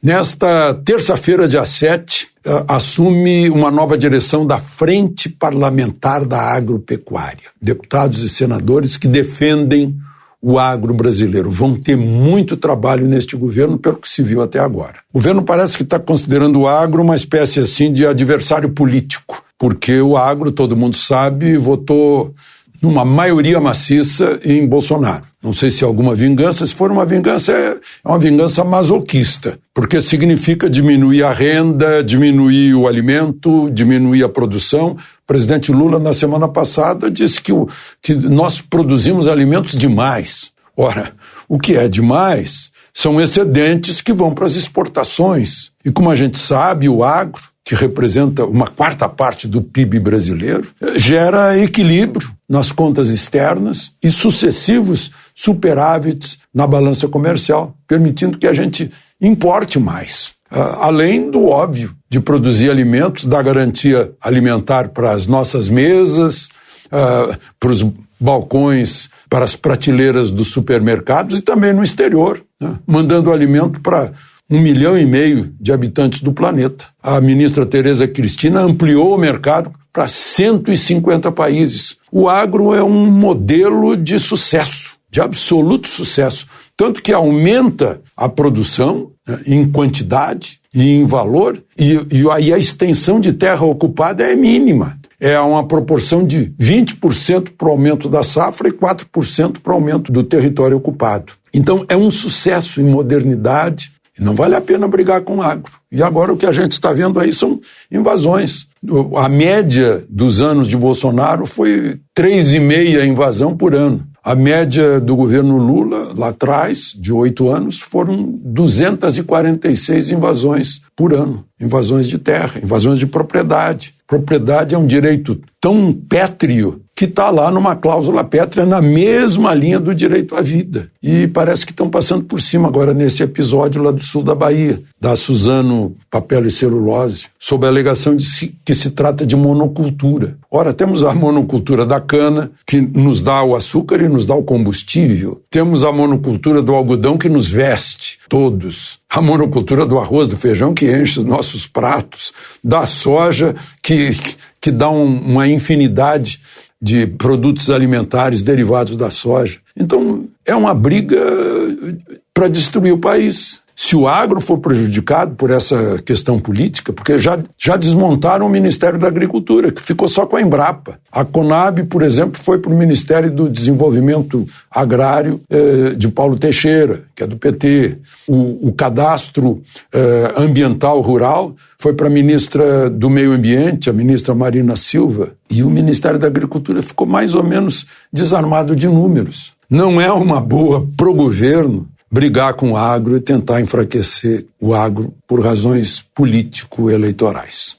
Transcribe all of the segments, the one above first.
Nesta terça-feira, dia 7, assume uma nova direção da Frente Parlamentar da Agropecuária. Deputados e senadores que defendem o agro brasileiro. Vão ter muito trabalho neste governo, pelo que se viu até agora. O governo parece que está considerando o agro uma espécie assim de adversário político, porque o agro, todo mundo sabe, votou numa maioria maciça em Bolsonaro. Não sei se é alguma vingança. Se for uma vingança, é uma vingança masoquista, porque significa diminuir a renda, diminuir o alimento, diminuir a produção. O presidente Lula, na semana passada, disse que nós produzimos alimentos demais. Ora, o que é demais são excedentes que vão para as exportações. E como a gente sabe, o agro, que representa uma quarta parte do PIB brasileiro, gera equilíbrio nas contas externas e sucessivos superávites na balança comercial, permitindo que a gente importe mais. Além do óbvio de produzir alimentos, dar garantia alimentar para as nossas mesas, para os balcões, para as prateleiras dos supermercados e também no exterior, né? Mandando alimento para 1,5 milhão de habitantes do planeta. A ministra Tereza Cristina ampliou o mercado para 150 países. O agro é um modelo de sucesso, de absoluto sucesso, tanto que aumenta a produção, né, em quantidade e em valor, e aí a extensão de terra ocupada é mínima. É uma proporção de 20% para o aumento da safra e 4% para o aumento do território ocupado. Então é um sucesso em modernidade. Não vale a pena brigar com o agro. E agora o que a gente está vendo aí são invasões. A média dos anos de Bolsonaro foi 3,5 invasão por ano. A média do governo Lula, lá atrás, de 8 anos, foram 246 invasões por ano. Invasões de terra, invasões de propriedade. Propriedade é um direito tão pétreo que está lá numa cláusula pétrea na mesma linha do direito à vida. E parece que estão passando por cima agora nesse episódio lá do sul da Bahia, da Suzano Papel e Celulose, sob a alegação de que se trata de monocultura. Ora, temos a monocultura da cana, que nos dá o açúcar e nos dá o combustível. Temos a monocultura do algodão, que nos veste, todos. A monocultura do arroz, do feijão, que enche os nossos pratos. Da soja, que dá uma infinidade de produtos alimentares derivados da soja. Então, é uma briga para destruir o país. Se o agro for prejudicado por essa questão política, porque já desmontaram o Ministério da Agricultura, que ficou só com a Embrapa. A Conab, por exemplo, foi para o Ministério do Desenvolvimento Agrário de Paulo Teixeira, que é do PT. O Cadastro Ambiental Rural foi para a ministra do Meio Ambiente, a ministra Marina Silva, e o Ministério da Agricultura ficou mais ou menos desarmado de números. Não é uma boa pro governo brigar com o agro e tentar enfraquecer o agro por razões político-eleitorais.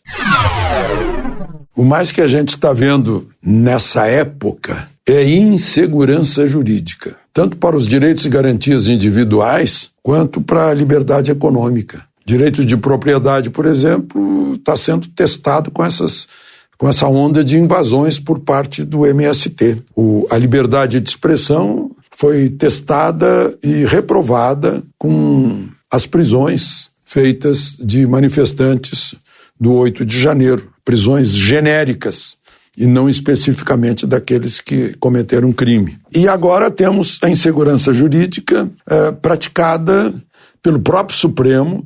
O mais que a gente está vendo nessa época é insegurança jurídica, tanto para os direitos e garantias individuais, quanto para a liberdade econômica. Direito de propriedade, por exemplo, está sendo testado com essa onda de invasões por parte do MST. A liberdade de expressão foi testada e reprovada com as prisões feitas de manifestantes do 8 de janeiro, prisões genéricas e não especificamente daqueles que cometeram crime. E agora temos a insegurança jurídica praticada pelo próprio Supremo.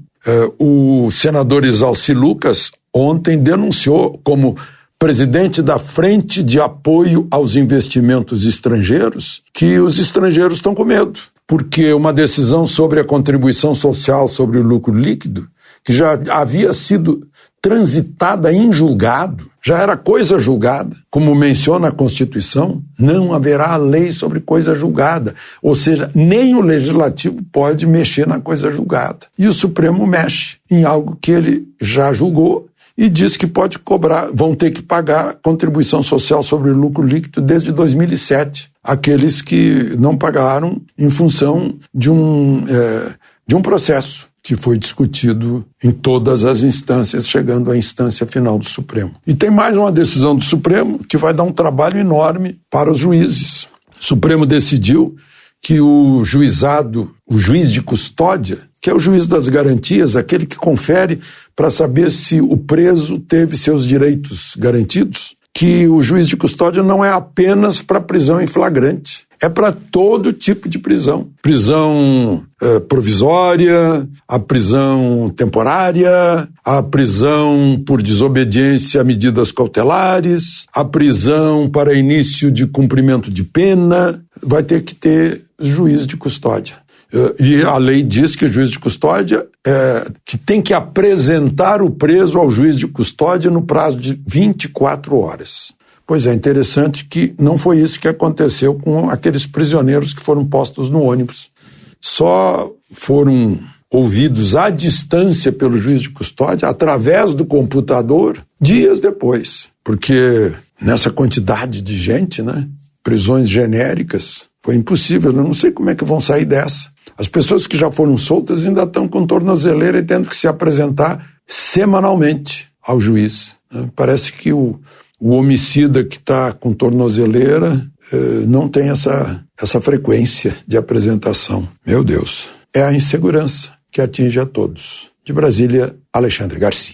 O senador Isalci Lucas ontem denunciou como presidente da Frente de Apoio aos Investimentos Estrangeiros, que os estrangeiros estão com medo, porque uma decisão sobre a contribuição social sobre o lucro líquido, que já havia sido transitada em julgado, já era coisa julgada, como menciona a Constituição, não haverá lei sobre coisa julgada, ou seja, nem o Legislativo pode mexer na coisa julgada. E o Supremo mexe em algo que ele já julgou, e diz que pode cobrar, vão ter que pagar contribuição social sobre o lucro líquido desde 2007. Aqueles que não pagaram em função de um processo que foi discutido em todas as instâncias, chegando à instância final do Supremo. E tem mais uma decisão do Supremo que vai dar um trabalho enorme para os juízes. O Supremo decidiu que o juiz de custódia, que é o juiz das garantias, aquele que confere para saber se o preso teve seus direitos garantidos, que o juiz de custódia não é apenas para prisão em flagrante, é para todo tipo de prisão. Prisão provisória, a prisão temporária, a prisão por desobediência a medidas cautelares, a prisão para início de cumprimento de pena, vai ter que ter juiz de custódia. E a lei diz que o juiz de custódia que tem que apresentar o preso ao juiz de custódia no prazo de 24 horas. Pois é, interessante que não foi isso que aconteceu com aqueles prisioneiros que foram postos no ônibus. Só foram ouvidos à distância pelo juiz de custódia, através do computador, dias depois. Porque nessa quantidade de gente, né, prisões genéricas, foi impossível. Eu não sei como é que vão sair dessa. As pessoas que já foram soltas ainda estão com tornozeleira e tendo que se apresentar semanalmente ao juiz. Parece que o homicida que está com tornozeleira não tem essa frequência de apresentação. Meu Deus, é a insegurança que atinge a todos. De Brasília, Alexandre Garcia.